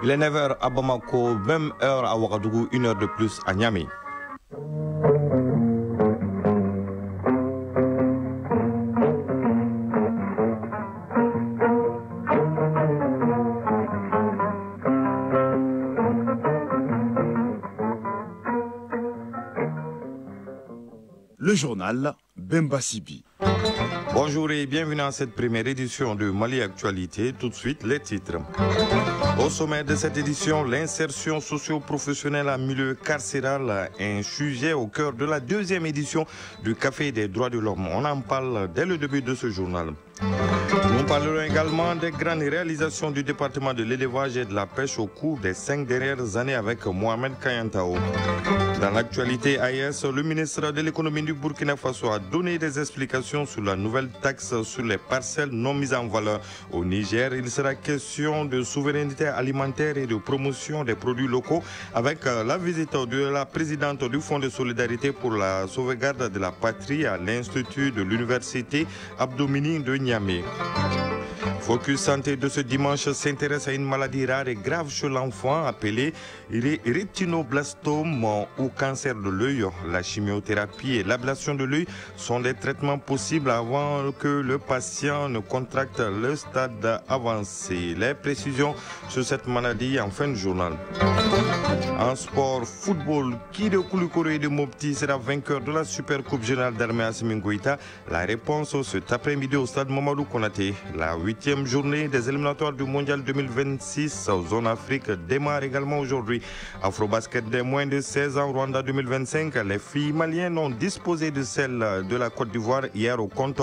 Il est 9h à Bamako, même heure à Ouagadougou, 1 heure de plus à Niamey. Le journal Bemba Sibi. Bonjour et bienvenue à cette première édition de Mali Actualité. Tout de suite, les titres. Au sommet de cette édition, l'insertion socio-professionnelle en milieu carcéral est un sujet au cœur de la deuxième édition du Café des droits de l'homme. On en parle dès le début de ce journal. Nous parlerons également des grandes réalisations du département de l'élevage et de la pêche au cours des 5 dernières années avec Mohamed Kayantao. Dans l'actualité AES, le ministre de l'économie du Burkina Faso a donné des explications sur la nouvelle taxe sur les parcelles non mises en valeur. Au Niger, il sera question de souveraineté alimentaire et de promotion des produits locaux avec la visite de la présidente du Fonds de solidarité pour la sauvegarde de la patrie à l'Institut de l'Université Abdomini de Niamey. Focus Santé de ce dimanche s'intéresse à une maladie rare et grave chez l'enfant appelée rétinoblastome ou cancer de l'œil. La chimiothérapie et l'ablation de l'œil sont des traitements possibles avant que le patient ne contracte le stade avancé. Les précisions sur cette maladie en fin de journal. En sport, football, qui de Koulikoro et de Mopti sera vainqueur de la Super Coupe Générale d'Armée Assimi Goïta? La réponse cet après-midi au stade Mamadou Konaté. La 8e journée des éliminatoires du Mondial 2026 en zone Afrique démarre également aujourd'hui. Afrobasket des moins de 16 ans Rwanda 2025, les filles maliennes ont disposé de celle de la Côte d'Ivoire hier au compte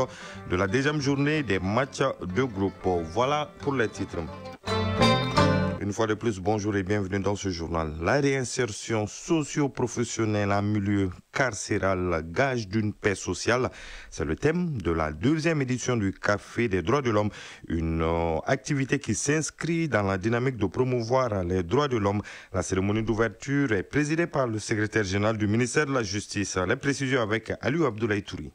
de la deuxième journée des matchs de groupe. Voilà pour les titres. Une fois de plus, bonjour et bienvenue dans ce journal. La réinsertion socio-professionnelle en milieu carcéral, gage d'une paix sociale, c'est le thème de la deuxième édition du Café des droits de l'homme, une activité qui s'inscrit dans la dynamique de promouvoir les droits de l'homme. La cérémonie d'ouverture est présidée par le secrétaire général du ministère de la Justice. Les précisions avec Aliou Abdoulaye Touri.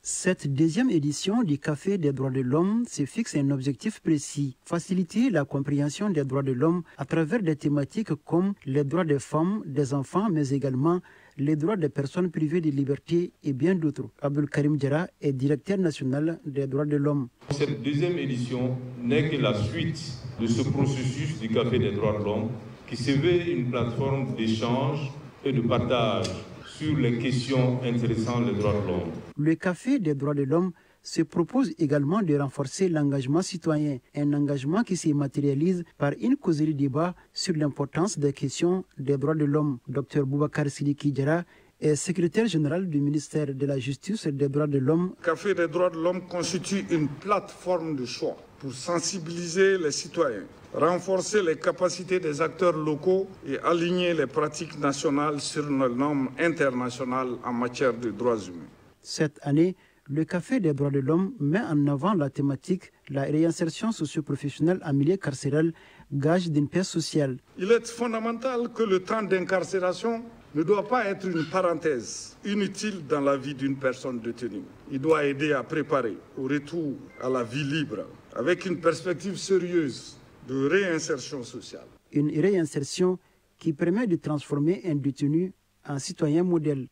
Cette deuxième édition du Café des droits de l'homme se fixe un objectif précis, faciliter la compréhension des droits de l'homme à travers des thématiques comme les droits des femmes, des enfants, mais également les droits des personnes privées de liberté et bien d'autres. Abdul Karim Djara est directeur national des droits de l'homme. Cette deuxième édition n'est que la suite de ce processus du Café des droits de l'homme qui se veut une plateforme d'échange et de partage sur les questions intéressant les droits de l'homme. Le Café des droits de l'homme se propose également de renforcer l'engagement citoyen, un engagement qui se matérialise par une causerie débat sur l'importance des questions des droits de l'homme. Dr Boubacar Sidiki Diarra est secrétaire général du ministère de la Justice et des droits de l'homme. Le Café des droits de l'homme constitue une plateforme de choix pour sensibiliser les citoyens, renforcer les capacités des acteurs locaux et aligner les pratiques nationales sur nos normes internationales en matière de droits humains. Cette année, le Café des droits de l'homme met en avant la thématique la réinsertion socio-professionnelle en milieu carcéral, gage d'une paix sociale. Il est fondamental que le temps d'incarcération ne doit pas être une parenthèse inutile dans la vie d'une personne détenue. Il doit aider à préparer au retour à la vie libre, avec une perspective sérieuse de réinsertion sociale. Une réinsertion qui permet de transformer un détenu en citoyen modèle.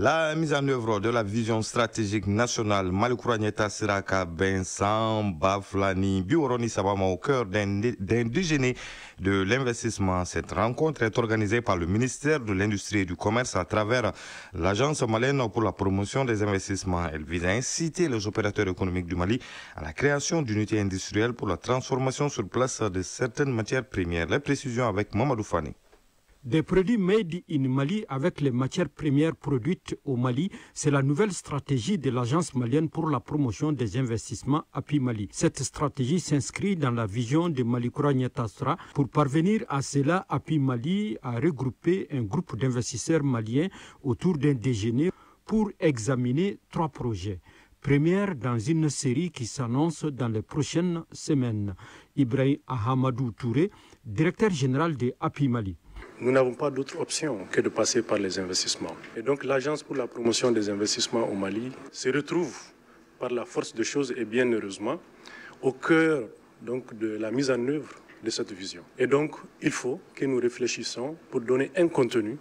La mise en œuvre de la vision stratégique nationale Malikouranieta Siraka Bensan Baflani Bioroni Sabama au cœur d'un déjeuner de l'investissement. Cette rencontre est organisée par le ministère de l'Industrie et du Commerce à travers l'Agence malienne pour la promotion des investissements. Elle vise à inciter les opérateurs économiques du Mali à la création d'unités industrielles pour la transformation sur place de certaines matières premières. Les précisions avec Mamadou Fani. Des produits made in Mali avec les matières premières produites au Mali, c'est la nouvelle stratégie de l'Agence malienne pour la promotion des investissements API Mali. Cette stratégie s'inscrit dans la vision de Malikouranieta Sira. Pour parvenir à cela, API Mali a regroupé un groupe d'investisseurs maliens autour d'un déjeuner pour examiner 3 projets. Première dans une série qui s'annonce dans les prochaines semaines. Ibrahim Ahamadou Touré, directeur général de API Mali. Nous n'avons pas d'autre option que de passer par les investissements. Et donc l'Agence pour la promotion des investissements au Mali se retrouve par la force des choses et bien heureusement au cœur donc, de la mise en œuvre de cette vision. Et donc, il faut que nous réfléchissions pour donner un contenu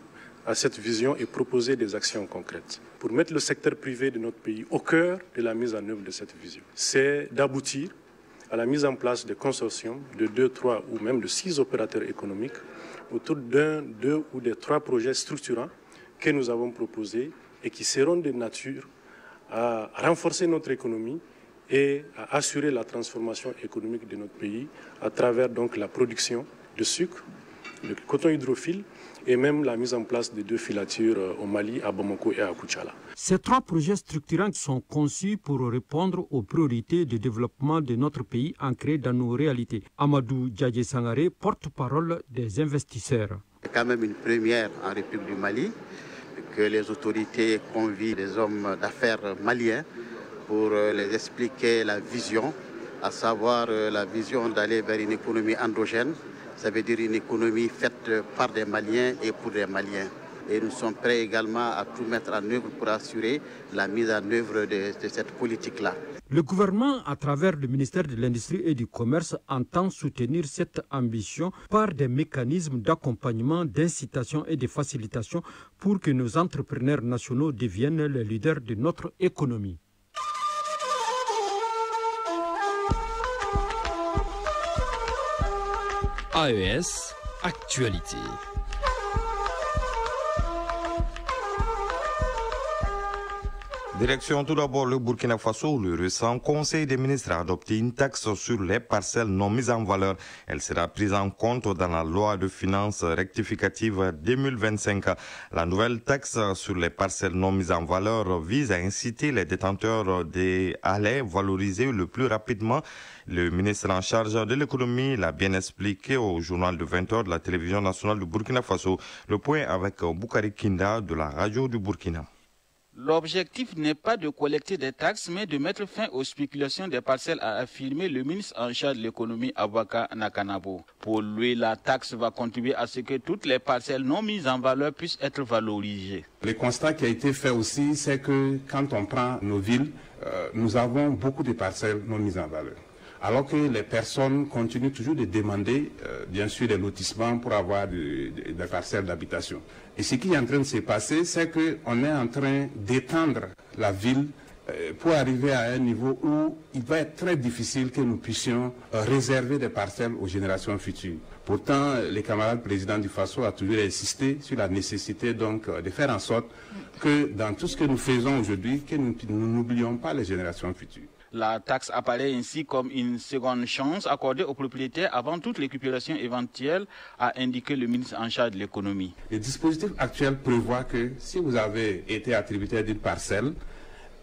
à cette vision et proposer des actions concrètes pour mettre le secteur privé de notre pays au cœur de la mise en œuvre de cette vision. C'est d'aboutir à la mise en place de consortiums de 2, 3 ou même de 6 opérateurs économiques autour d'un, 2 ou des 3 projets structurants que nous avons proposés et qui seront de nature à renforcer notre économie et à assurer la transformation économique de notre pays à travers donc la production de sucre, de coton hydrophile et même la mise en place de 2 filatures au Mali, à Bamako et à Koutchala. Ces 3 projets structurants sont conçus pour répondre aux priorités de développement de notre pays ancrées dans nos réalités. Amadou Djadje Sangaré, porte-parole des investisseurs. C'est quand même une première en République du Mali que les autorités convient les hommes d'affaires maliens pour les expliquer la vision, à savoir la vision d'aller vers une économie endogène. Ça veut dire une économie faite par des Maliens et pour des Maliens. Et nous sommes prêts également à tout mettre en œuvre pour assurer la mise en œuvre de cette politique-là. Le gouvernement, à travers le ministère de l'Industrie et du Commerce, entend soutenir cette ambition par des mécanismes d'accompagnement, d'incitation et de facilitation pour que nos entrepreneurs nationaux deviennent les leaders de notre économie. AES, actualité. Direction tout d'abord le Burkina Faso. Le récent Conseil des ministres a adopté une taxe sur les parcelles non mises en valeur. Elle sera prise en compte dans la loi de finances rectificative 2025. La nouvelle taxe sur les parcelles non mises en valeur vise à inciter les détenteurs à les valoriser le plus rapidement. Le ministre en charge de l'économie l'a bien expliqué au journal de 20h de la télévision nationale du Burkina Faso. Le point avec Boukari Kinda de la radio du Burkina. L'objectif n'est pas de collecter des taxes, mais de mettre fin aux spéculations des parcelles, a affirmé le ministre en charge de l'économie, Abouaka Nakanabo. Pour lui, la taxe va contribuer à ce que toutes les parcelles non mises en valeur puissent être valorisées. Le constat qui a été fait aussi, c'est que quand on prend nos villes, nous avons beaucoup de parcelles non mises en valeur. Alors que les personnes continuent toujours de demander, bien sûr, des lotissements pour avoir des parcelles d'habitation. Et ce qui est en train de se passer, c'est qu'on est en train d'étendre la ville pour arriver à un niveau où il va être très difficile que nous puissions réserver des parcelles aux générations futures. Pourtant, les camarades présidents du FASO ont toujours insisté sur la nécessité donc de faire en sorte que dans tout ce que nous faisons aujourd'hui, que nous n'oublions pas les générations futures. La taxe apparaît ainsi comme une seconde chance accordée aux propriétaires avant toute récupération éventuelle, a indiqué le ministre en charge de l'économie. Le dispositif actuel prévoit que si vous avez été attributaire d'une parcelle,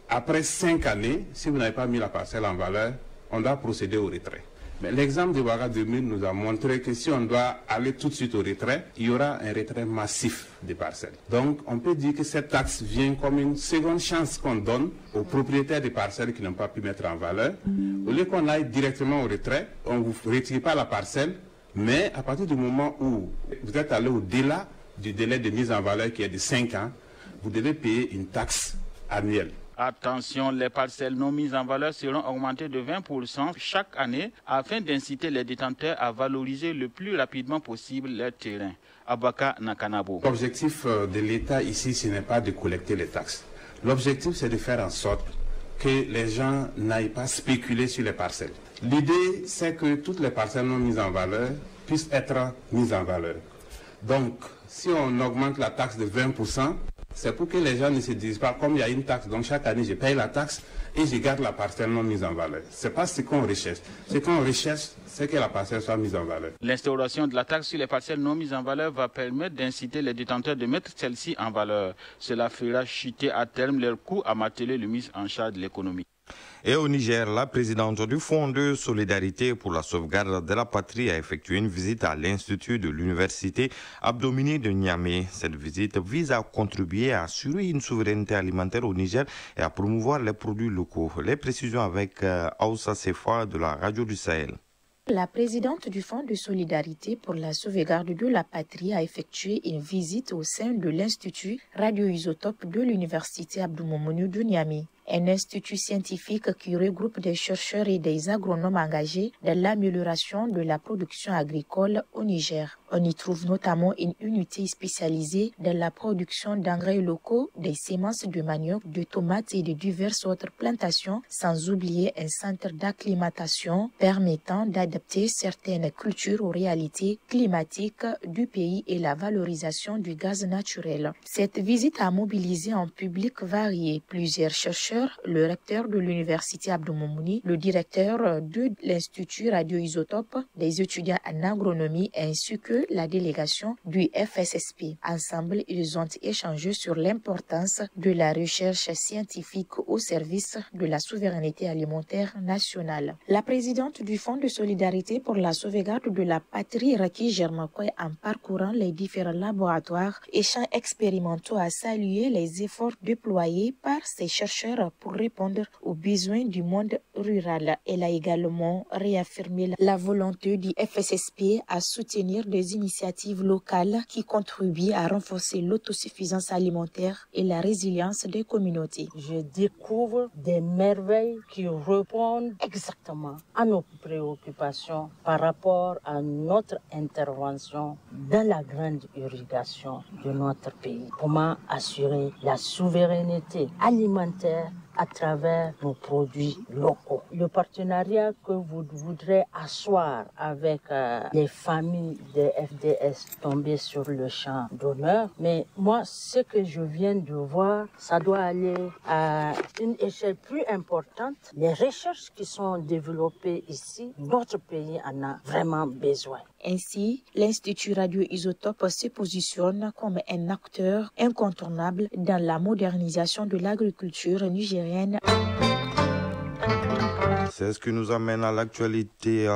après 5 années, si vous n'avez pas mis la parcelle en valeur, on doit procéder au retrait. Mais l'exemple de Ouaga 2000 nous a montré que si on doit aller tout de suite au retrait, il y aura un retrait massif des parcelles. Donc on peut dire que cette taxe vient comme une seconde chance qu'on donne aux propriétaires des parcelles qui n'ont pas pu mettre en valeur. Au lieu qu'on aille directement au retrait, on ne vous retire pas la parcelle, mais à partir du moment où vous êtes allé au-delà du délai de mise en valeur qui est de 5 ans, vous devez payer une taxe annuelle. Attention, les parcelles non mises en valeur seront augmentées de 20% chaque année afin d'inciter les détenteurs à valoriser le plus rapidement possible leur terrain. Abouaka Nakanabo. L'objectif de l'État ici, ce n'est pas de collecter les taxes. L'objectif, c'est de faire en sorte que les gens n'aillent pas spéculer sur les parcelles. L'idée, c'est que toutes les parcelles non mises en valeur puissent être mises en valeur. Donc, si on augmente la taxe de 20%, c'est pour que les gens ne se disent pas, comme il y a une taxe, donc chaque année je paye la taxe et je garde la parcelle non mise en valeur. Ce n'est pas ce qu'on recherche. Ce qu'on recherche, c'est que la parcelle soit mise en valeur. L'instauration de la taxe sur les parcelles non mises en valeur va permettre d'inciter les détenteurs de mettre celle-ci en valeur. Cela fera chuter à terme leur coût, a martelé le ministre en charge de l'économie. Et au Niger, la présidente du Fonds de solidarité pour la sauvegarde de la patrie a effectué une visite à l'Institut de l'Université Abdomini de Niamey. Cette visite vise à contribuer à assurer une souveraineté alimentaire au Niger et à promouvoir les produits locaux. Les précisions avec Aoussa Sefa de la Radio du Sahel. La présidente du Fonds de solidarité pour la sauvegarde de la patrie a effectué une visite au sein de l'Institut radioisotope de l'Université Abdou Moumouni de Niamey. un institut scientifique qui regroupe des chercheurs et des agronomes engagés dans l'amélioration de la production agricole au Niger. On y trouve notamment une unité spécialisée dans la production d'engrais locaux, des semences de manioc, de tomates et de diverses autres plantations, sans oublier un centre d'acclimatation permettant d'adapter certaines cultures aux réalités climatiques du pays et la valorisation du gaz naturel. Cette visite a mobilisé un public varié. Plusieurs chercheurs, le recteur de l'université Abdou Moumouni, le directeur de l'Institut radioisotope, des étudiants en agronomie ainsi que la délégation du FSSP. Ensemble, ils ont échangé sur l'importance de la recherche scientifique au service de la souveraineté alimentaire nationale. La présidente du Fonds de solidarité pour la sauvegarde de la patrie, Raki Germakoy, en parcourant les différents laboratoires et champs expérimentaux, a salué les efforts déployés par ces chercheurs pour répondre aux besoins du monde rural. Elle a également réaffirmé la volonté du FSSP à soutenir des initiatives locales qui contribuent à renforcer l'autosuffisance alimentaire et la résilience des communautés. Je découvre des merveilles qui répondent exactement à nos préoccupations par rapport à notre intervention dans la grande irrigation de notre pays. Comment assurer la souveraineté alimentaire à travers nos produits locaux. Le partenariat que vous voudrez asseoir avec les familles des FDS tombées sur le champ d'honneur, mais moi, ce que je viens de voir, ça doit aller à une échelle plus importante. Les recherches qui sont développées ici, notre pays en a vraiment besoin. Ainsi, l'Institut radioisotope se positionne comme un acteur incontournable dans la modernisation de l'agriculture nigérienne. C'est ce qui nous amène à l'actualité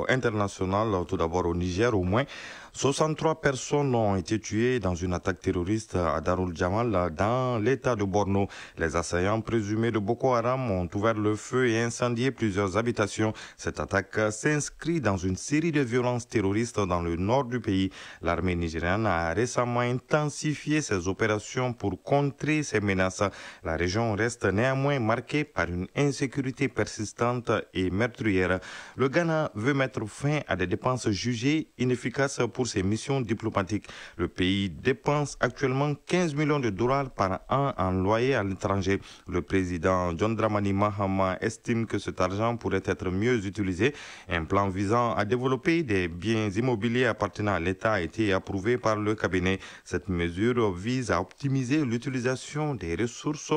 internationale, tout d'abord au Niger au moins. 63 personnes ont été tuées dans une attaque terroriste à Darul Jamal dans l'état de Borno. Les assaillants présumés de Boko Haram ont ouvert le feu et incendié plusieurs habitations. Cette attaque s'inscrit dans une série de violences terroristes dans le nord du pays. L'armée nigériane a récemment intensifié ses opérations pour contrer ces menaces. La région reste néanmoins marquée par une insécurité persistante et meurtrière. Le Ghana veut mettre fin à des dépenses jugées inefficaces pour ses missions diplomatiques. Le pays dépense actuellement 15 millions de dollars par an en loyer à l'étranger. Le président John Dramani Mahama estime que cet argent pourrait être mieux utilisé. Un plan visant à développer des biens immobiliers appartenant à l'État a été approuvé par le cabinet. Cette mesure vise à optimiser l'utilisation des ressources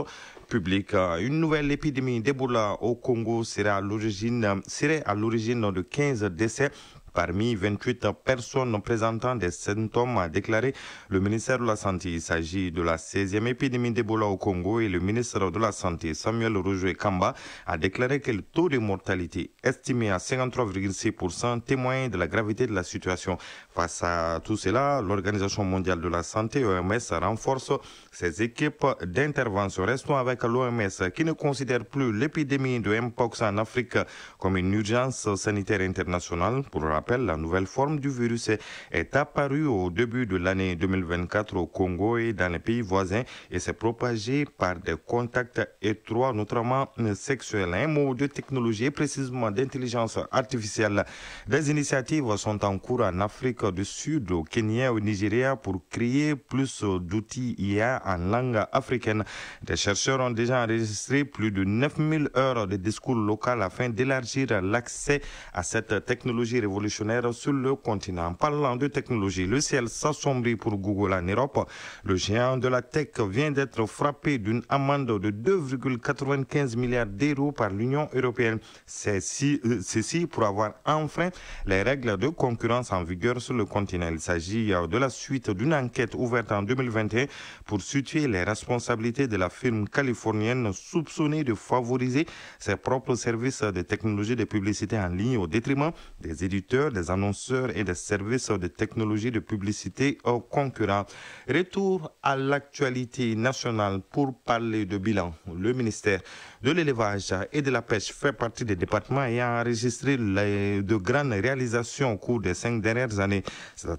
publiques. Une nouvelle épidémie d'Ebola au Congo serait à l'origine de 15 décès. Parmi 28 personnes présentant des symptômes, a déclaré le ministère de la Santé. Il s'agit de la 16e épidémie d'Ebola au Congo et le ministre de la Santé, Samuel Rojoe Kamba, a déclaré que le taux de mortalité estimé à 53,6% témoigne de la gravité de la situation. Face à tout cela, l'Organisation mondiale de la santé, OMS, renforce ses équipes d'intervention. Restons avec l'OMS qui ne considère plus l'épidémie de Mpox en Afrique comme une urgence sanitaire internationale. Pour rappel, la nouvelle forme du virus est apparue au début de l'année 2024 au Congo et dans les pays voisins et s'est propagée par des contacts étroits, notamment sexuels. Un mot de technologie et précisément d'intelligence artificielle. Des initiatives sont en cours en Afrique du Sud, au Kenya, au Nigeria pour créer plus d'outils IA en langue africaine. Des chercheurs ont déjà enregistré plus de 9000 heures de discours locaux afin d'élargir l'accès à cette technologie révolutionnaire sur le continent. En parlant de technologie, le ciel s'assombrit pour Google en Europe. Le géant de la tech vient d'être frappé d'une amende de 2,95 milliards d'euros par l'Union européenne. Ceci pour avoir enfreint les règles de concurrence en vigueur sur le continent. Il s'agit de la suite d'une enquête ouverte en 2021 pour situer les responsabilités de la firme californienne soupçonnée de favoriser ses propres services de technologie de publicité en ligne au détriment des éditeurs producteurs, des annonceurs et des services de technologie de publicité aux concurrents. Retour à l'actualité nationale pour parler de bilan. Le ministère de l'élevage et de la pêche fait partie des départements ayant enregistré de grandes réalisations au cours des 5 dernières années. C'est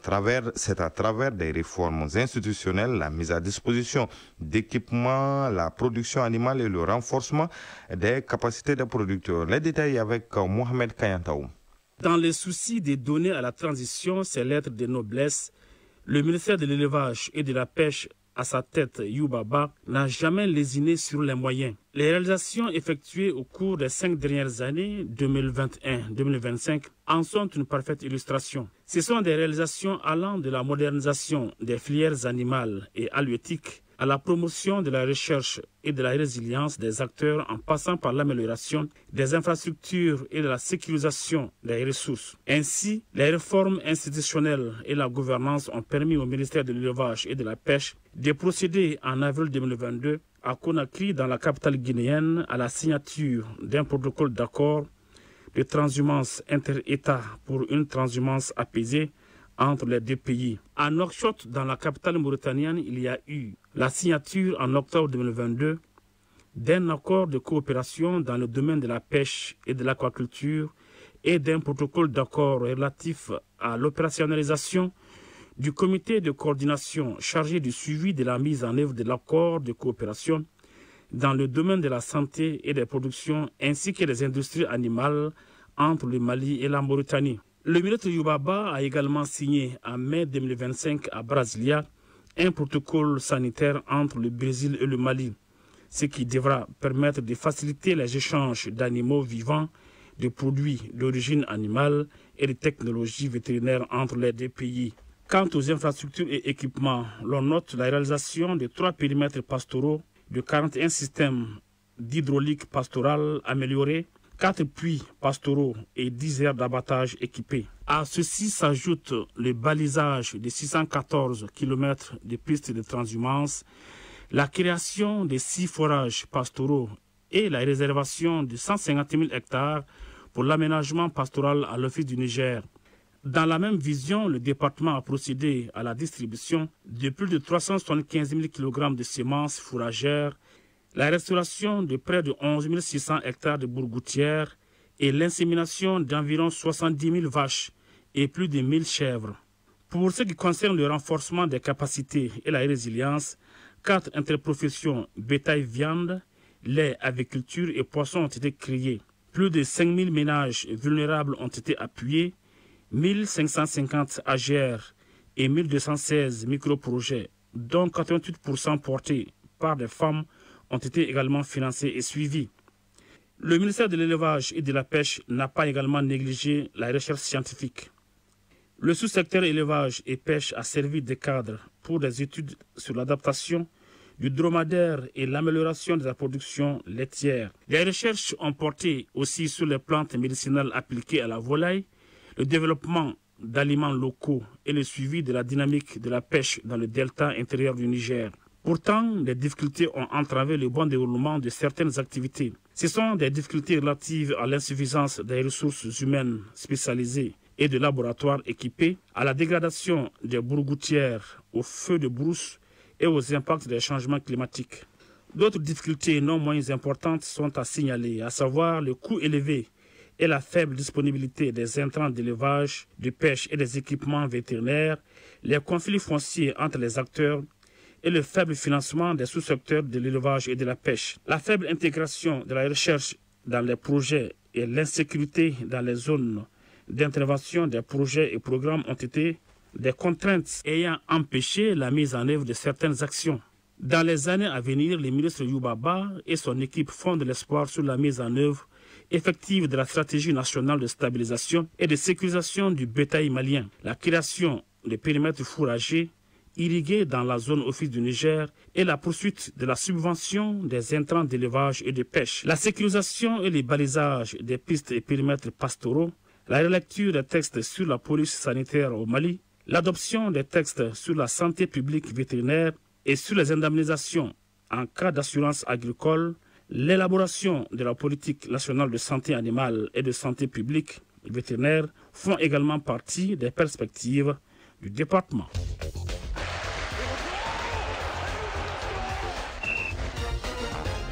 à travers des réformes institutionnelles, la mise à disposition d'équipements, la production animale et le renforcement des capacités des producteurs. Les détails avec Mohamed Kayantaou. Dans les soucis de donner à la transition ses lettres de noblesse, le ministère de l'élevage et de la pêche, à sa tête Youbaba, n'a jamais lésiné sur les moyens. Les réalisations effectuées au cours des 5 dernières années, 2021-2025, en sont une parfaite illustration. Ce sont des réalisations allant de la modernisation des filières animales et halieutiques à la promotion de la recherche et de la résilience des acteurs en passant par l'amélioration des infrastructures et de la sécurisation des ressources. Ainsi, les réformes institutionnelles et la gouvernance ont permis au ministère de l'élevage et de la pêche de procéder en avril 2022 à Conakry, dans la capitale guinéenne, à la signature d'un protocole d'accord de transhumance inter-État pour une transhumance apaisée entre les deux pays. À Nouakchott, dans la capitale mauritanienne, il y a eu la signature en octobre 2022 d'un accord de coopération dans le domaine de la pêche et de l'aquaculture et d'un protocole d'accord relatif à l'opérationnalisation du comité de coordination chargé du suivi de la mise en œuvre de l'accord de coopération dans le domaine de la santé et des productions ainsi que des industries animales entre le Mali et la Mauritanie. Le ministre Youbaba a également signé en mai 2025 à Brasilia un protocole sanitaire entre le Brésil et le Mali, ce qui devra permettre de faciliter les échanges d'animaux vivants, de produits d'origine animale et de technologies vétérinaires entre les deux pays. Quant aux infrastructures et équipements, l'on note la réalisation de 3 périmètres pastoraux, de 41 systèmes d'hydraulique pastorale améliorés, 4 puits pastoraux et 10 aires d'abattage équipées. À ceci s'ajoute le balisage de 614 km de pistes de transhumance, la création de 6 forages pastoraux et la réservation de 150 000 hectares pour l'aménagement pastoral à l'Office du Niger. Dans la même vision, le département a procédé à la distribution de plus de 375 000 kg de semences fourragères, la restauration de près de 11 600 hectares de bourgoutières et l'insémination d'environ 70 000 vaches et plus de 1000 chèvres. Pour ce qui concerne le renforcement des capacités et la résilience, 4 interprofessions bétail-viande, lait, aviculture et poissons ont été créées. Plus de 5 000 ménages vulnérables ont été appuyés, 1550 AGR et 1216 microprojets, dont 88% portés par des femmes, ont été également financés et suivis. Le ministère de l'élevage et de la pêche n'a pas également négligé la recherche scientifique. Le sous-secteur élevage et pêche a servi de cadre pour des études sur l'adaptation du dromadaire et l'amélioration de la production laitière. Les recherches ont porté aussi sur les plantes médicinales appliquées à la volaille, le développement d'aliments locaux et le suivi de la dynamique de la pêche dans le delta intérieur du Niger. Pourtant, les difficultés ont entravé le bon déroulement de certaines activités. Ce sont des difficultés relatives à l'insuffisance des ressources humaines spécialisées et de laboratoires équipés, à la dégradation des bourgoutières, aux feux de brousse et aux impacts des changements climatiques. D'autres difficultés non moins importantes sont à signaler, à savoir le coût élevé et la faible disponibilité des intrants d'élevage, de pêche et des équipements vétérinaires, les conflits fonciers entre les acteurs et le faible financement des sous-secteurs de l'élevage et de la pêche. La faible intégration de la recherche dans les projets et l'insécurité dans les zones d'intervention des projets et programmes ont été des contraintes ayant empêché la mise en œuvre de certaines actions. Dans les années à venir, le ministre Youbaba et son équipe font de l'espoir sur la mise en œuvre effective de la stratégie nationale de stabilisation et de sécurisation du bétail malien, la création de périmètres fourragers irrigués dans la zone office du Niger et la poursuite de la subvention des intrants d'élevage et de pêche, la sécurisation et le balisage des pistes et périmètres pastoraux, la relecture des textes sur la police sanitaire au Mali, l'adoption des textes sur la santé publique vétérinaire et sur les indemnisations en cas d'assurance agricole, l'élaboration de la politique nationale de santé animale et de santé publique, vétérinaires font également partie des perspectives du département.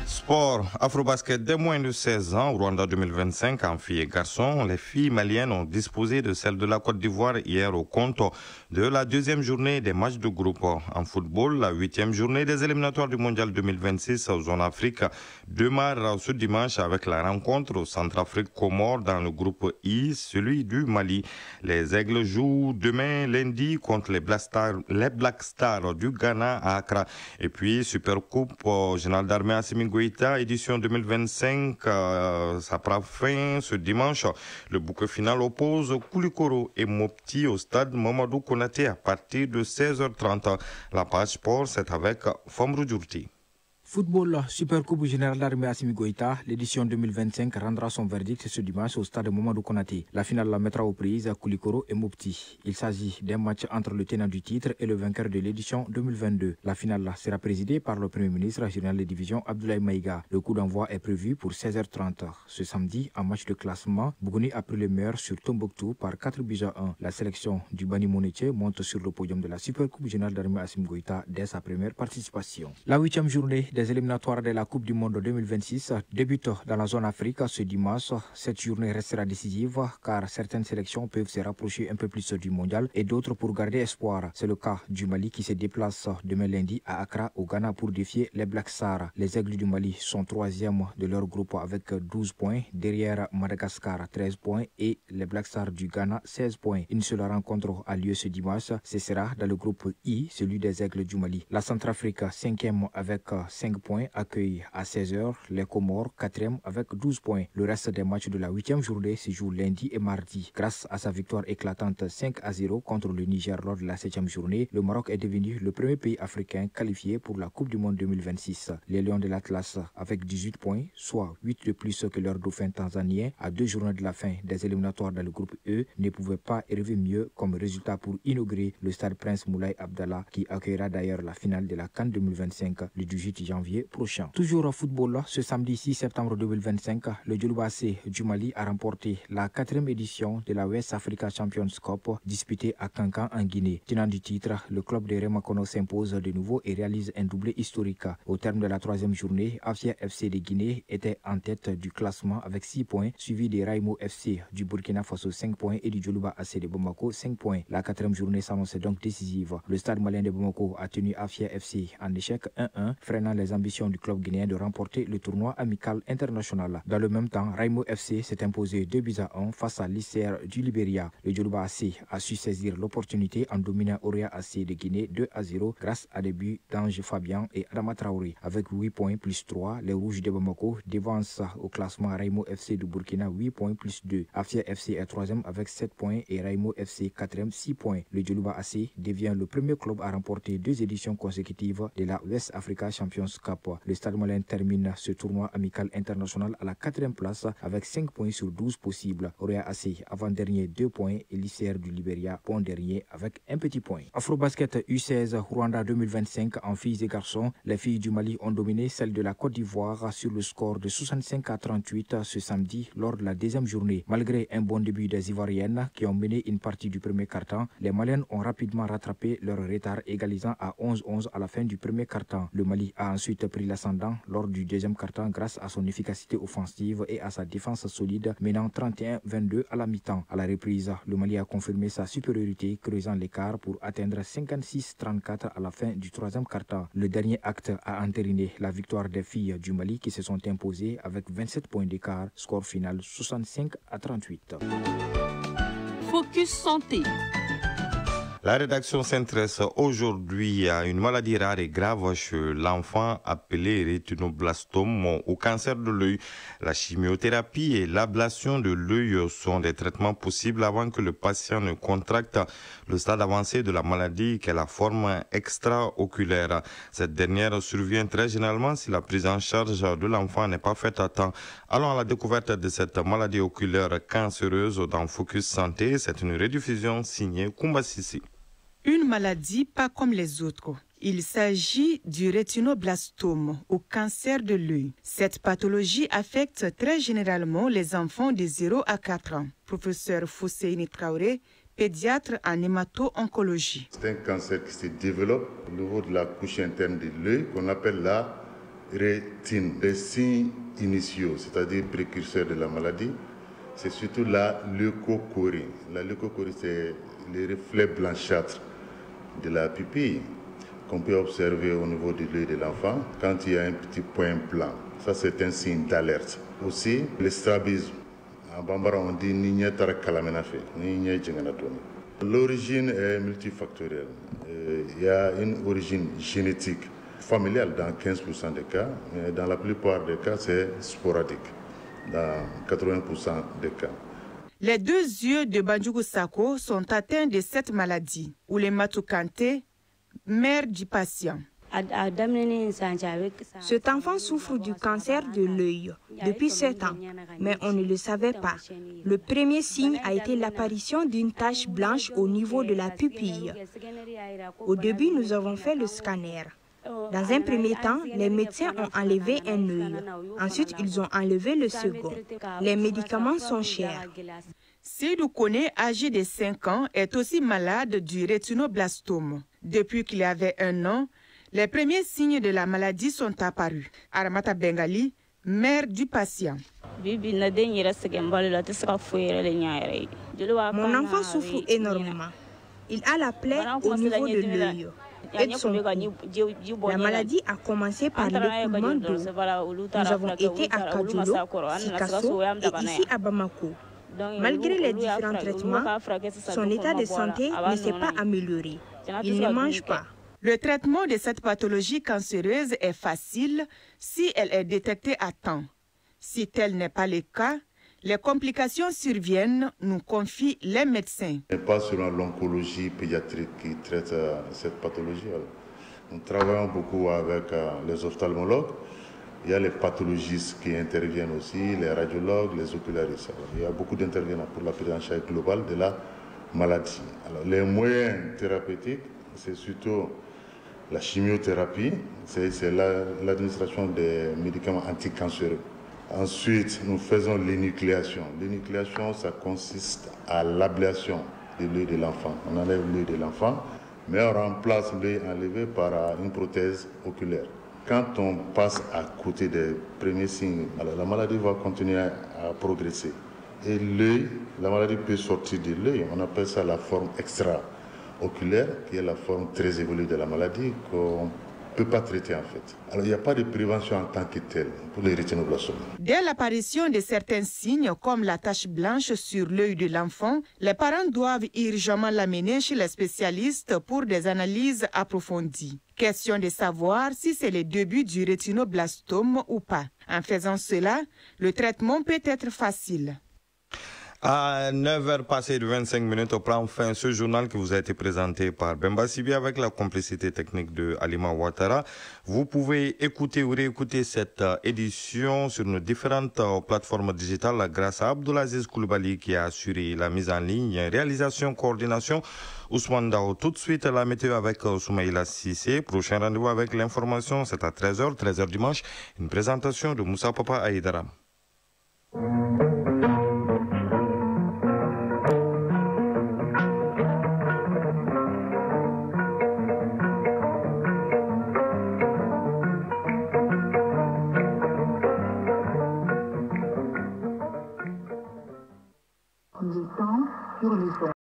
Sport, Afrobasket dès moins de 16 ans, Rwanda 2025 en filles et garçons. Les filles maliennes ont disposé de celles de la Côte d'Ivoire hier au compte de la deuxième journée des matchs de groupe. En football, la 8e journée des éliminatoires du Mondial 2026 aux Zone Afrique démarre ce dimanche avec la rencontre au Centrafrique-Comores dans le groupe I, celui du Mali. Les Aigles jouent demain lundi contre les Black Stars du Ghana à Accra. Et puis, Super Coupe Général d'Armée Assimi Goïta, édition 2025, ça prend fin ce dimanche. Le bouquet final oppose Koulikoro et Mopti au stade Mamadou Konaté à partir de 16h30. La page sport, c'est avec Famrou Djourti. Football, Super Coupe Générale d'Armée Assimi Goïta, l'édition 2025 rendra son verdict ce dimanche au stade Mamadou Konaté. La finale la mettra aux prises à Koulikoro et Mopti. Il s'agit d'un match entre le tenant du titre et le vainqueur de l'édition 2022. La finale sera présidée par le Premier ministre général de division Abdoulaye Maïga. Le coup d'envoi est prévu pour 16h30. Ce samedi, en match de classement, Bougouni a pris le meilleur sur Tombouctou par 4-1. La sélection du Bani Monetier monte sur le podium de la Super Coupe Générale d'Armée Assimi Goïta dès sa première participation. La 8e journée des éliminatoires de la Coupe du Monde 2026 débute dans la zone Afrique ce dimanche. Cette journée restera décisive car certaines sélections peuvent se rapprocher un peu plus du mondial et d'autres pour garder espoir. C'est le cas du Mali qui se déplace demain lundi à Accra au Ghana pour défier les Black Stars. Les Aigles du Mali sont 3e de leur groupe avec 12 points, derrière Madagascar 13 points et les Black Stars du Ghana 16 points. Une seule rencontre a lieu ce dimanche, ce sera dans le groupe I, celui des Aigles du Mali. La Centrafrique 5e avec 5 points accueille à 16h les Comores 4e avec 12 points. Le reste des matchs de la 8e journée se joue lundi et mardi. Grâce à sa victoire éclatante 5-0 contre le Niger lors de la 7e journée, le Maroc est devenu le premier pays africain qualifié pour la Coupe du Monde 2026. Les Lions de l'Atlas avec 18 points, soit 8 de plus que leur dauphin tanzanien, à 2 journées de la fin des éliminatoires dans le groupe E, ne pouvaient pas arriver mieux comme résultat pour inaugurer le stade Prince Moulay Abdallah qui accueillera d'ailleurs la finale de la CAN 2025 le 18 janvier prochain. Toujours au football, ce samedi 6 septembre 2025, le Djoloba AC du Mali a remporté la 4e édition de la West Africa Champions Cup disputée à Kankan en Guinée. Tenant du titre, le club de Remakono s'impose de nouveau et réalise un doublé historique. Au terme de la 3e journée, Afia FC de Guinée était en tête du classement avec 6 points, suivi de Raimo FC du Burkina Faso 5 points et du Djoloba AC de Bamako 5 points. La 4e journée s'annonce donc décisive. Le stade malien de Bamako a tenu Afia FC en échec 1-1, freinant les ambitions du club guinéen de remporter le tournoi amical international. Dans le même temps, Raimo FC s'est imposé 2-1 face à l'ICR du Libéria. Le Djoloba AC a su saisir l'opportunité en dominant Oria AC de Guinée 2-0 grâce à des buts d'Ange Fabian et Adama Traoré. Avec 8 points plus 3, les Rouges de Bamako devancent au classement Raimo FC du Burkina 8 points plus 2. Afia FC est 3e avec 7 points et Raimo FC 4e 6 points. Le Djoloba AC devient le premier club à remporter 2 éditions consécutives de la West Africa Champions Cup. Le Stade Malien termine ce tournoi amical international à la 4e place avec 5 points sur 12 possibles. Oria AC avant-dernier 2 points et l'ICR du Libéria point dernier avec un petit point. Afrobasket U16 Rwanda 2025 en filles et garçons. Les filles du Mali ont dominé celles de la Côte d'Ivoire sur le score de 65-38 ce samedi lors de la 2e journée. Malgré un bon début des Ivoiriennes qui ont mené une partie du premier quart-temps, les Maliennes ont rapidement rattrapé leur retard égalisant à 11-11 à la fin du premier quart-temps. Le Mali a ensuite pris l'ascendant lors du 2e quart-temps grâce à son efficacité offensive et à sa défense solide, menant 31-22 à la mi-temps. À la reprise, le Mali a confirmé sa supériorité, creusant l'écart pour atteindre 56-34 à la fin du 3e quart-temps. Le dernier acte a entériné la victoire des filles du Mali qui se sont imposées avec 27 points d'écart, score final 65-38. Focus Santé. La rédaction s'intéresse aujourd'hui à une maladie rare et grave chez l'enfant appelée rétinoblastome ou cancer de l'œil. La chimiothérapie et l'ablation de l'œil sont des traitements possibles avant que le patient ne contracte le stade avancé de la maladie qui est la forme extraoculaire. Cette dernière survient très généralement si la prise en charge de l'enfant n'est pas faite à temps. Allons à la découverte de cette maladie oculaire cancéreuse dans Focus Santé. C'est une rediffusion signée Kumba Sissi. Une maladie pas comme les autres. Il s'agit du rétinoblastome, ou cancer de l'œil. Cette pathologie affecte très généralement les enfants de 0 à 4 ans. Professeur Fousseini Traoré, pédiatre en hémato-oncologie. C'est un cancer qui se développe au niveau de la couche interne de l'œil qu'on appelle la rétine. Les signes initiaux, c'est-à-dire précurseurs de la maladie, c'est surtout la leucocorie. La leucocorie, c'est les reflets blanchâtres de la pupille qu'on peut observer au niveau de l'œil de l'enfant quand il y a un petit point blanc. Ça, c'est un signe d'alerte. Aussi, le strabisme. En bambara, on dit Ninya Tara Kalamenafe. L'origine est multifactorielle. Il y a une origine génétique familiale dans 15% des cas, mais dans la plupart des cas, c'est sporadique, dans 80% des cas. Les 2 yeux de Bandjougou Sako sont atteints de cette maladie, ou les Matukante, mère du patient. Cet enfant souffre du cancer de l'œil depuis 7 ans, mais on ne le savait pas. Le premier signe a été l'apparition d'une tache blanche au niveau de la pupille. Au début, nous avons fait le scanner. Dans un premier temps, les médecins ont enlevé un œil. Ensuite, ils ont enlevé le second. Les médicaments sont chers. Seydou Kone, âgé de 5 ans, est aussi malade du rétinoblastome. Depuis qu'il avait 1 an, les premiers signes de la maladie sont apparus. Aramata Bengali, mère du patient. Mon enfant souffre énormément. Il a la plaie au niveau de l'œil et de son cou. La maladie a commencé par l'écoulement d'eau. Nous avons été à Kadjolo, Sikasso et ici à Bamako. Malgré les différents traitements, son état de santé ne s'est pas amélioré. Il ne mange pas. Le traitement de cette pathologie cancéreuse est facile si elle est détectée à temps. Si tel n'est pas le cas, les complications surviennent, nous confient les médecins. Ce n'est pas seulement l'oncologie pédiatrique qui traite cette pathologie. Nous travaillons beaucoup avec les ophtalmologues. Il y a les pathologistes qui interviennent aussi, les radiologues, les ocularistes. Il y a beaucoup d'intervenants pour la prise en charge globale de la maladie. Alors, les moyens thérapeutiques, c'est surtout la chimiothérapie, c'est l'administration des médicaments anticancéreux. Ensuite, nous faisons l'énucléation. L'énucléation, ça consiste à l'ablation de l'œil de l'enfant. On enlève l'œil de l'enfant, mais on remplace l'œil enlevé par une prothèse oculaire. Quand on passe à côté des premiers signes, alors la maladie va continuer à progresser. Et l'œil, la maladie peut sortir de l'œil. On appelle ça la forme extra-oculaire, qui est la forme très évoluée de la maladie qu'on ne peut pas traiter en fait. Alors il n'y a pas de prévention en tant que telle pour les rétinoblastomes. Dès l'apparition de certains signes comme la tache blanche sur l'œil de l'enfant, les parents doivent urgemment l'amener chez les spécialistes pour des analyses approfondies. Question de savoir si c'est le début du rétinoblastome ou pas. En faisant cela, le traitement peut être facile. À 9h passées de 25 minutes, on prend fin ce journal qui vous a été présenté par Bemba Sibi avec la complicité technique de Alima Ouattara. Vous pouvez écouter ou réécouter cette édition sur nos différentes plateformes digitales grâce à Abdoulaziz Koulibaly qui a assuré la mise en ligne, réalisation, coordination. Ousmane Dao, tout de suite la météo avec Soumaïla Sissé. Prochain rendez-vous avec l'information, c'est à 13h dimanche. Une présentation de Moussa Papa Aïdara.